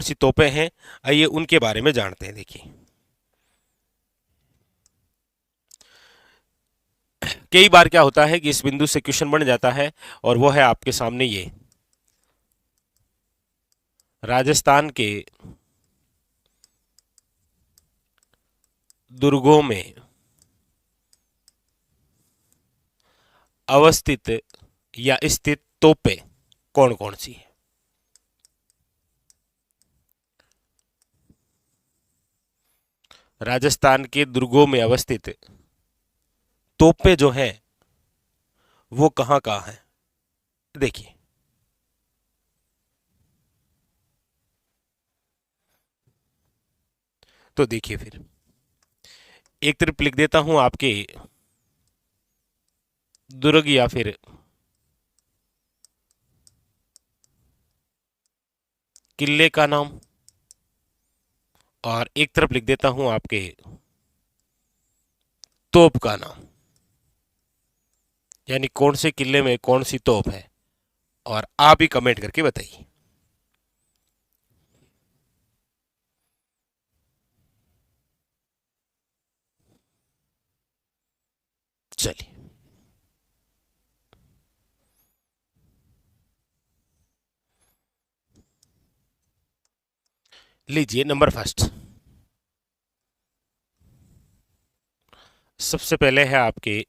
सी तोपें हैं, आइए उनके बारे में जानते हैं। देखिए, कई बार क्या होता है कि इस बिंदु से क्वेश्चन बन जाता है, और वो है आपके सामने ये राजस्थान के दुर्गों में अवस्थित या स्थित तोपें कौन कौन सी है। राजस्थान के दुर्गों में अवस्थित तोपें जो हैं वो कहाँ कहाँ हैं। देखिए, तो देखिए फिर एक तरफ लिख देता हूं आपके दुर्ग या फिर किले का नाम, और एक तरफ लिख देता हूं आपके तोप का नाम, यानी कौन से किले में कौन सी तोप है। और आप ही कमेंट करके बताइए। चलिए, लीजिए नंबर फर्स्ट। सबसे पहले है आपके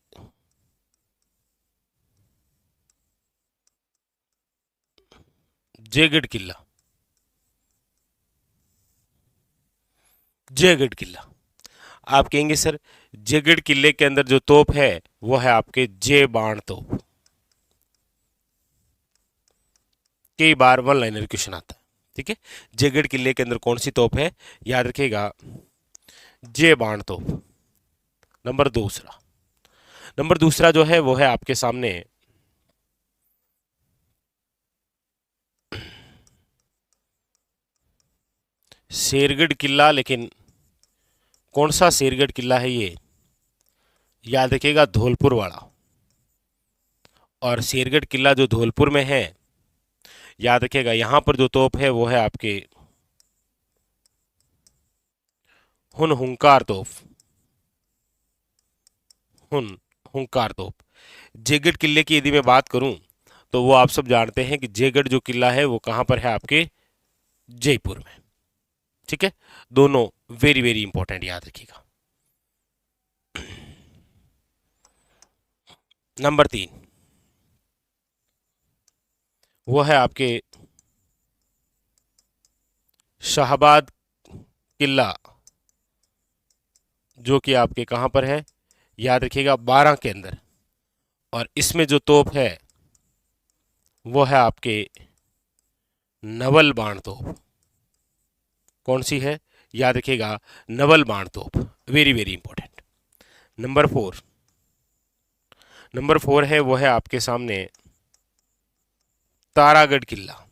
जयगढ़ किला। जयगढ़ किला, आप कहेंगे सर जयगढ़ किले के अंदर जो तोप है वो है आपके जय बाण तोप। कई बार वन लाइनर क्वेश्चन आता है, ठीक है। जयगढ़ किले के अंदर कौन सी तोप है, याद रखिएगा जय बाण तोप। नंबर दूसरा, नंबर दूसरा जो है वो है आपके सामने शेरगढ़ किला। लेकिन कौन सा शेरगढ़ किला है ये, याद रखिएगा धौलपुर वाला। और शेरगढ़ किला जो धौलपुर में है, याद रखिएगा यहां पर जो तोप है वो है आपके हुंकार तोप। हुंकार तोप। जयगढ़ किले की यदि मैं बात करूं तो वो आप सब जानते हैं कि जयगढ़ जो किला है वो कहां पर है, आपके जयपुर में, ठीक है। दोनों वेरी वेरी इंपॉर्टेंट, याद रखिएगा। नंबर तीन, वो है आपके शाहबाद किला, जो कि आपके कहां पर है, याद रखिएगा 12 के अंदर। और इसमें जो तोप है वो है आपके नवल बाण तोप। कौन सी है, याद रखिएगा नवल बाण तोप, very very important. Number four, number four है वो है आपके सामने तारागढ़ किला।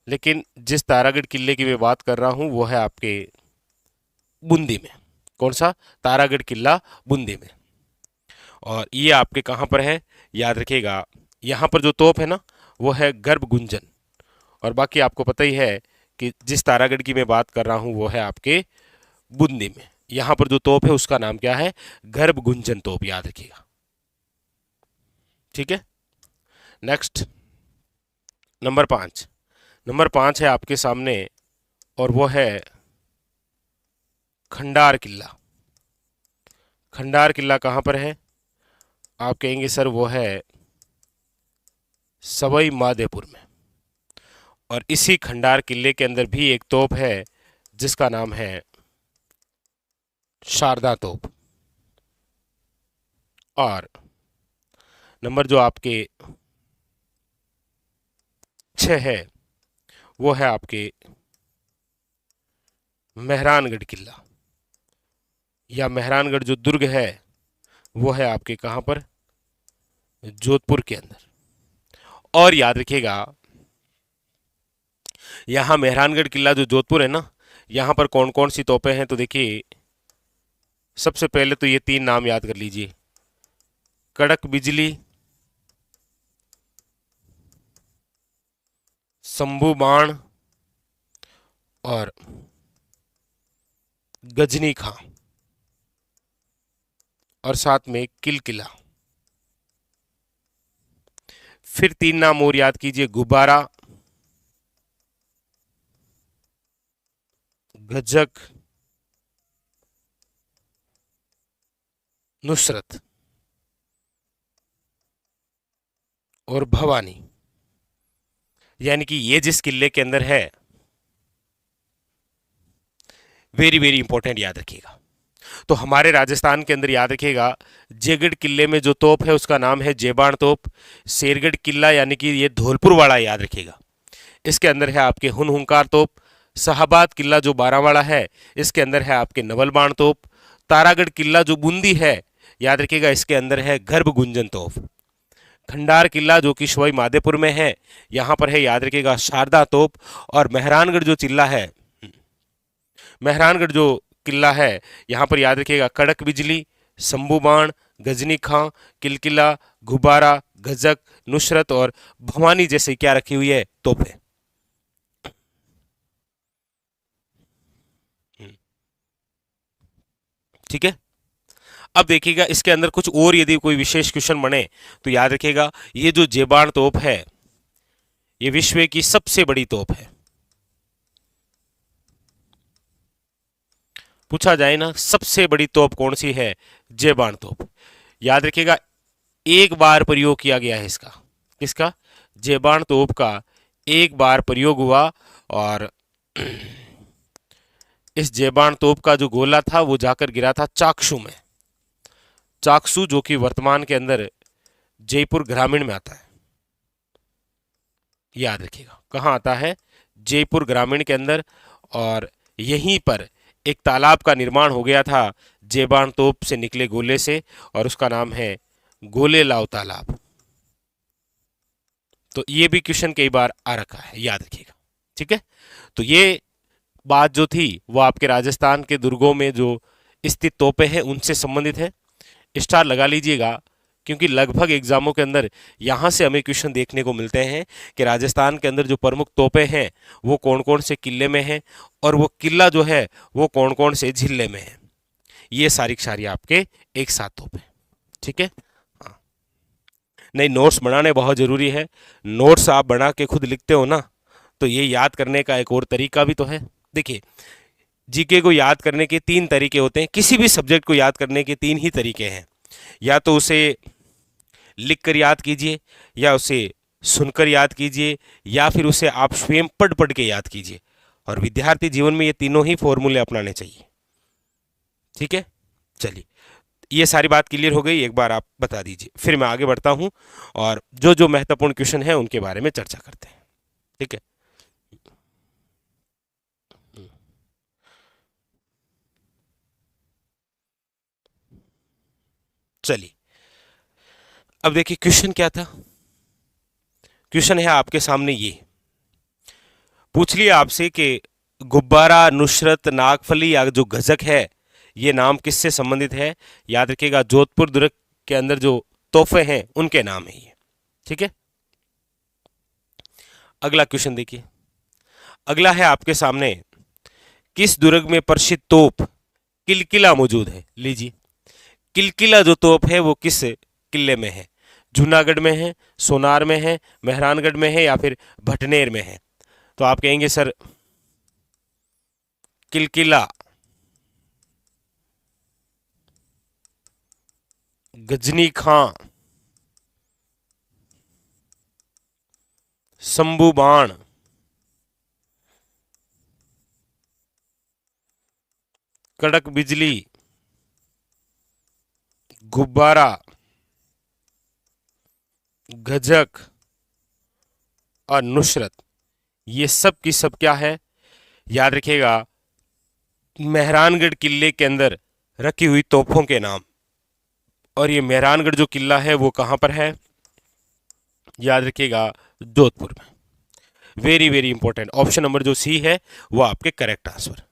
लेकिन जिस तारागढ़ किले की मैं बात कर रहा हूं वो है आपके बूंदी में। कौन सा, तारागढ़ किला बूंदी में। और ये आपके कहां पर है, याद रखिएगा यहां पर जो तोप है ना वो है गर्भ गुंजन। और बाकी आपको पता ही है कि जिस तारागढ़ की मैं बात कर रहा हूं वो है आपके बूंदी में। यहां पर जो तोप है उसका नाम क्या है, गर्भ गुंजन तोप, याद रखिएगा, ठीक है। नेक्स्ट, नंबर पांच। नंबर पांच है आपके सामने, और वो है खंडार किला। खंडार किला कहां पर है, आप कहेंगे सर वो है सवाई माधोपुर में। और इसी खंडार किले के अंदर भी एक तोप है जिसका नाम है शारदा तोप। और नंबर जो आपके छह है वो है आपके मेहरानगढ़ किला, या मेहरानगढ़ जो दुर्ग है वो है आपके कहां पर, जोधपुर के अंदर। और याद रखिएगा यहां मेहरानगढ़ किला जो जोधपुर है ना, यहां पर कौन कौन सी तोपें हैं, तो देखिए सबसे पहले तो ये तीन नाम याद कर लीजिए, कड़क बिजली, शंभू बाण और गजनी खां और साथ में किलकिला। फिर 3 नाम और याद कीजिए, गुब्बारा, गजक, नुसरत और भवानी। यानी कि ये जिस किले के अंदर है, वेरी वेरी इंपॉर्टेंट, याद रखिएगा। तो हमारे राजस्थान के अंदर याद रखिएगा, जयगढ़ किले में जो तोप है उसका नाम है जेबाण तोप। शेरगढ़ किला यानी कि ये धौलपुर वाला, याद रखिएगा, इसके अंदर है आपके हुनहुंकार तोप। शाहबाद किला जो बारावाड़ा है, इसके अंदर है आपके नवलबाण तोप। तारागढ़ किला जो बूंदी है, याद रखिएगा, इसके अंदर है गर्भ गुंजन तोप। खंडार किला जो कि सवाई माधोपुर में है, यहाँ पर है, याद रखिएगा, शारदा तोप। और मेहरानगढ़ जो किला है, मेहरानगढ़ जो किला है, यहाँ पर याद रखिएगा, कड़क बिजली, शंभू बाण, गजनी खां, किलकिला, गुब्बारा, गजक, नुसरत और भवानी जैसे क्या रखी हुई है, तोपें। ठीक है। अब देखिएगा इसके अंदर कुछ और यदि कोई विशेष क्वेश्चन बने तो याद रखिएगा, ये जो जेबाण तोप है ये विश्व की सबसे बड़ी तोप है। पूछा जाए ना सबसे बड़ी तोप कौन सी है, जेबाण तोप। याद रखिएगा, एक बार प्रयोग किया गया है इसका, किसका, जेबाण तोप का एक बार प्रयोग हुआ। और इस जेबाण तोप का जो गोला था वो जाकर गिरा था चाकसू में। चाकसू जो कि वर्तमान के अंदर जयपुर ग्रामीण में आता है, याद रखिएगा, कहाँ आता है, जयपुर ग्रामीण के अंदर। और यहीं पर एक तालाब का निर्माण हो गया था जेबाण तोप से निकले गोले से, और उसका नाम है गोले लाव तालाब। तो ये भी क्वेश्चन कई बार आ रखा है, याद रखिएगा। ठीक है, तो ये बात जो थी वो आपके राजस्थान के दुर्गों में जो स्थित तोपें हैं उनसे संबंधित है। स्टार लगा लीजिएगा, क्योंकि लगभग एग्जामों के अंदर यहाँ से हमें क्वेश्चन देखने को मिलते हैं कि राजस्थान के अंदर जो प्रमुख तोपें हैं वो कौन कौन से किले में हैं, और वो किला जो है वो कौन कौन से जिले में है। ये सारी आपके एक साथ तोपें। ठीक है, हाँ, नहीं, नोट्स बनाने बहुत ज़रूरी है। नोट्स आप बना के खुद लिखते हो ना, तो ये याद करने का एक और तरीका भी तो है। देखिए, जीके को याद करने के 3 तरीके होते हैं, किसी भी सब्जेक्ट को याद करने के 3 ही तरीके हैं। या तो उसे लिख कर याद कीजिए, या उसे सुनकर याद कीजिए, या फिर उसे आप स्वयं पढ़ पढ़ के याद कीजिए। और विद्यार्थी जीवन में ये तीनों ही फॉर्मूले अपनाने चाहिए। ठीक है, चलिए, ये सारी बात क्लियर हो गई, एक बार आप बता दीजिए, फिर मैं आगे बढ़ता हूँ और जो जो महत्वपूर्ण क्वेश्चन है उनके बारे में चर्चा करते हैं। ठीक है, चलिए, अब देखिए क्वेश्चन क्या था। क्वेश्चन है आपके सामने, ये पूछ लिया आपसे कि गुब्बारा, नुसरत, नागफली या जो गजक है ये नाम किससे संबंधित है। याद रखिएगा, जोधपुर दुर्ग के अंदर जो तोहफे हैं उनके नाम है ये। ठीक है, अगला क्वेश्चन देखिए। अगला है आपके सामने, किस दुर्ग में प्रसिद्ध तोप किलकिला मौजूद है। लीजिए, किलकिला जो तोप है वो किस किले में है, जूनागढ़ में है, सोनार में है, मेहरानगढ़ में है या फिर भटनेर में है। तो आप कहेंगे सर किलकिला, गजनी खां, शंभू बाण, कड़क बिजली, गुब्बारा, गजक और नुसरत, ये सब की सब क्या है, याद रखिएगा, मेहरानगढ़ किले के अंदर रखी हुई तोपों के नाम। और ये मेहरानगढ़ जो किला है वो कहाँ पर है, याद रखिएगा, जोधपुर में। Very very important, option number जो सी है वो आपके करेक्ट आंसर।